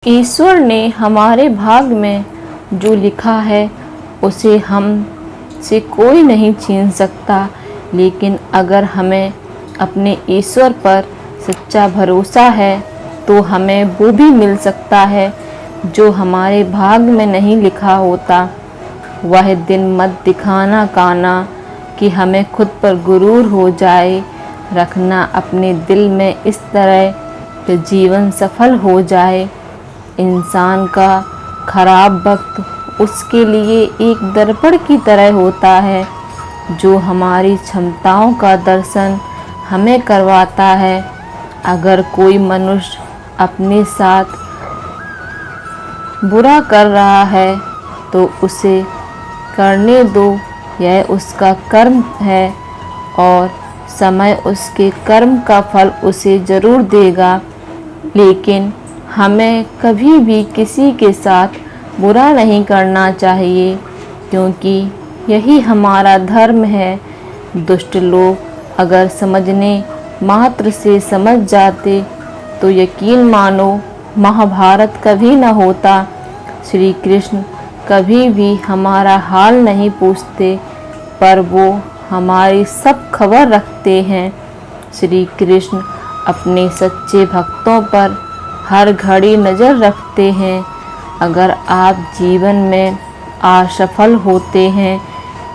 ईश्वर ने हमारे भाग में जो लिखा है उसे हम से कोई नहीं छीन सकता। लेकिन अगर हमें अपने ईश्वर पर सच्चा भरोसा है तो हमें वो भी मिल सकता है जो हमारे भाग में नहीं लिखा होता। वह दिन मत दिखाना काना कि हमें खुद पर गुरूर हो जाए। रखना अपने दिल में इस तरह कि जीवन सफल हो जाए। इंसान का खराब वक्त उसके लिए एक दर्पण की तरह होता है जो हमारी क्षमताओं का दर्शन हमें करवाता है। अगर कोई मनुष्य अपने साथ बुरा कर रहा है तो उसे करने दो, यह उसका कर्म है और समय उसके कर्म का फल उसे जरूर देगा। लेकिन हमें कभी भी किसी के साथ बुरा नहीं करना चाहिए, क्योंकि यही हमारा धर्म है। दुष्ट लोग अगर समझने मात्र से समझ जाते तो यकीन मानो महाभारत कभी न होता। श्री कृष्ण कभी भी हमारा हाल नहीं पूछते, पर वो हमारी सब खबर रखते हैं। श्री कृष्ण अपने सच्चे भक्तों पर हर घड़ी नज़र रखते हैं। अगर आप जीवन में असफल होते हैं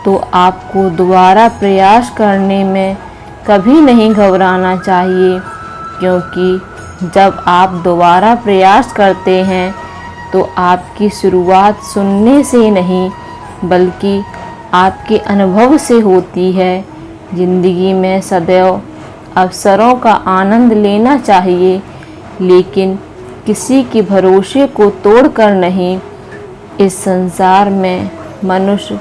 तो आपको दोबारा प्रयास करने में कभी नहीं घबराना चाहिए, क्योंकि जब आप दोबारा प्रयास करते हैं तो आपकी शुरुआत सुनने से नहीं बल्कि आपके अनुभव से होती है। जिंदगी में सदैव अवसरों का आनंद लेना चाहिए, लेकिन किसी के भरोसे को तोड़कर नहीं। इस संसार में मनुष्य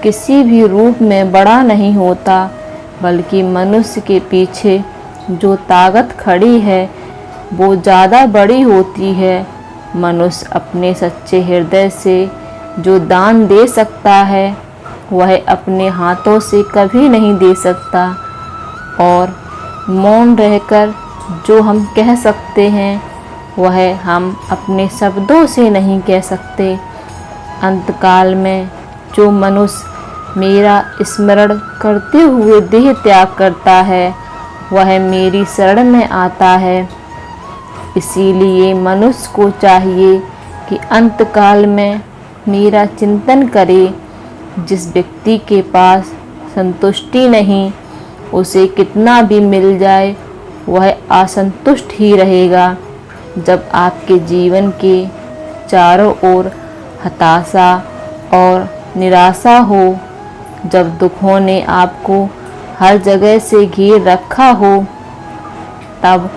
किसी भी रूप में बड़ा नहीं होता, बल्कि मनुष्य के पीछे जो ताकत खड़ी है वो ज़्यादा बड़ी होती है। मनुष्य अपने सच्चे हृदय से जो दान दे सकता है वह अपने हाथों से कभी नहीं दे सकता, और मौन रहकर जो हम कह सकते हैं वह हम अपने शब्दों से नहीं कह सकते। अंतकाल में जो मनुष्य मेरा स्मरण करते हुए देह त्याग करता है वह मेरी शरण में आता है। इसीलिए मनुष्य को चाहिए कि अंतकाल में मेरा चिंतन करे। जिस व्यक्ति के पास संतुष्टि नहीं, उसे कितना भी मिल जाए वह असंतुष्ट ही रहेगा। जब आपके जीवन के चारों ओर हताशा और निराशा हो, जब दुखों ने आपको हर जगह से घेर रखा हो, तब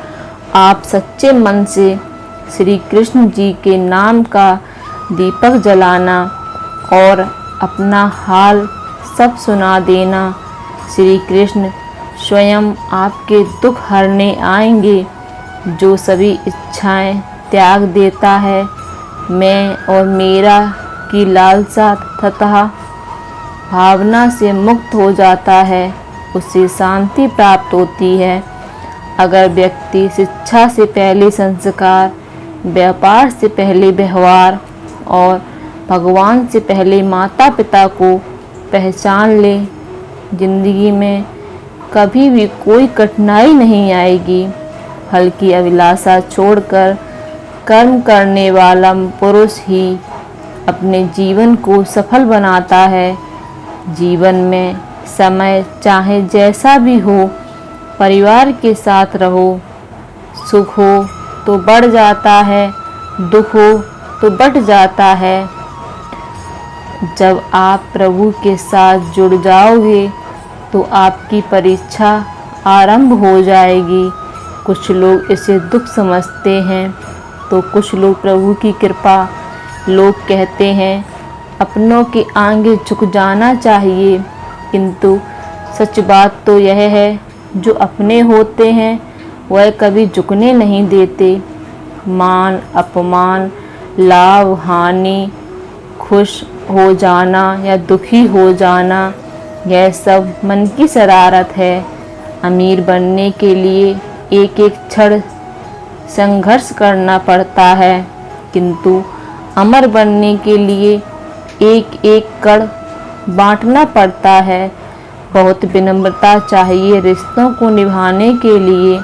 आप सच्चे मन से श्री कृष्ण जी के नाम का दीपक जलाना और अपना हाल सब सुना देना। श्री कृष्ण स्वयं आपके दुख हरने आएंगे। जो सभी इच्छाएं त्याग देता है, मैं और मेरा की लालसा तथा भावना से मुक्त हो जाता है, उसे शांति प्राप्त होती है। अगर व्यक्ति शिक्षा से पहले संस्कार, व्यापार से पहले व्यवहार और भगवान से पहले माता पिता को पहचान ले, जिंदगी में कभी भी कोई कठिनाई नहीं आएगी। फल की अभिलाषा छोड़कर कर्म करने वाला पुरुष ही अपने जीवन को सफल बनाता है। जीवन में समय चाहे जैसा भी हो, परिवार के साथ रहो। सुख हो तो बढ़ जाता है, दुख हो तो बढ़ जाता है। जब आप प्रभु के साथ जुड़ जाओगे तो आपकी परीक्षा आरंभ हो जाएगी। कुछ लोग इसे दुख समझते हैं तो कुछ लोग प्रभु की कृपा। लोग कहते हैं अपनों के आगे झुक जाना चाहिए, किंतु सच बात तो यह है जो अपने होते हैं वह कभी झुकने नहीं देते। मान अपमान, लाभ हानि, खुश हो जाना या दुखी हो जाना, यह सब मन की शरारत है। अमीर बनने के लिए एक एक क्षण संघर्ष करना पड़ता है, किंतु अमर बनने के लिए एक एक कण बांटना पड़ता है। बहुत विनम्रता चाहिए रिश्तों को निभाने के लिए।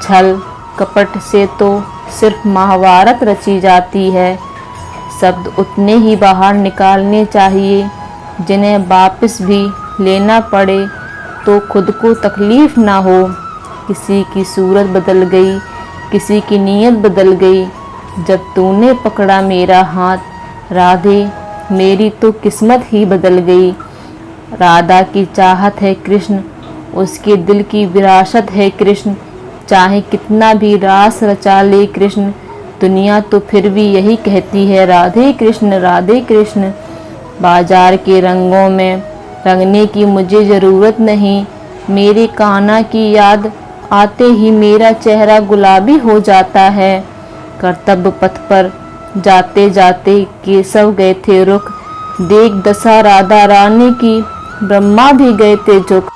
छल कपट से तो सिर्फ महाभारत रची जाती है। शब्द उतने ही बाहर निकालने चाहिए जिन्हें वापस भी लेना पड़े तो खुद को तकलीफ ना हो। किसी की सूरत बदल गई, किसी की नीयत बदल गई। जब तूने पकड़ा मेरा हाथ राधे, मेरी तो किस्मत ही बदल गई। राधा की चाहत है कृष्ण, उसके दिल की विरासत है कृष्ण। चाहे कितना भी रास रचा ले कृष्ण, दुनिया तो फिर भी यही कहती है राधे कृष्ण राधे कृष्ण। बाजार के रंगों में रंगने की मुझे ज़रूरत नहीं। मेरे कान्हा की याद आते ही मेरा चेहरा गुलाबी हो जाता है। कर्तव्य पथ पर जाते जाते केशव गए थे रुख, देख दशा राधा रानी की, ब्रह्मा भी गए थे झुक।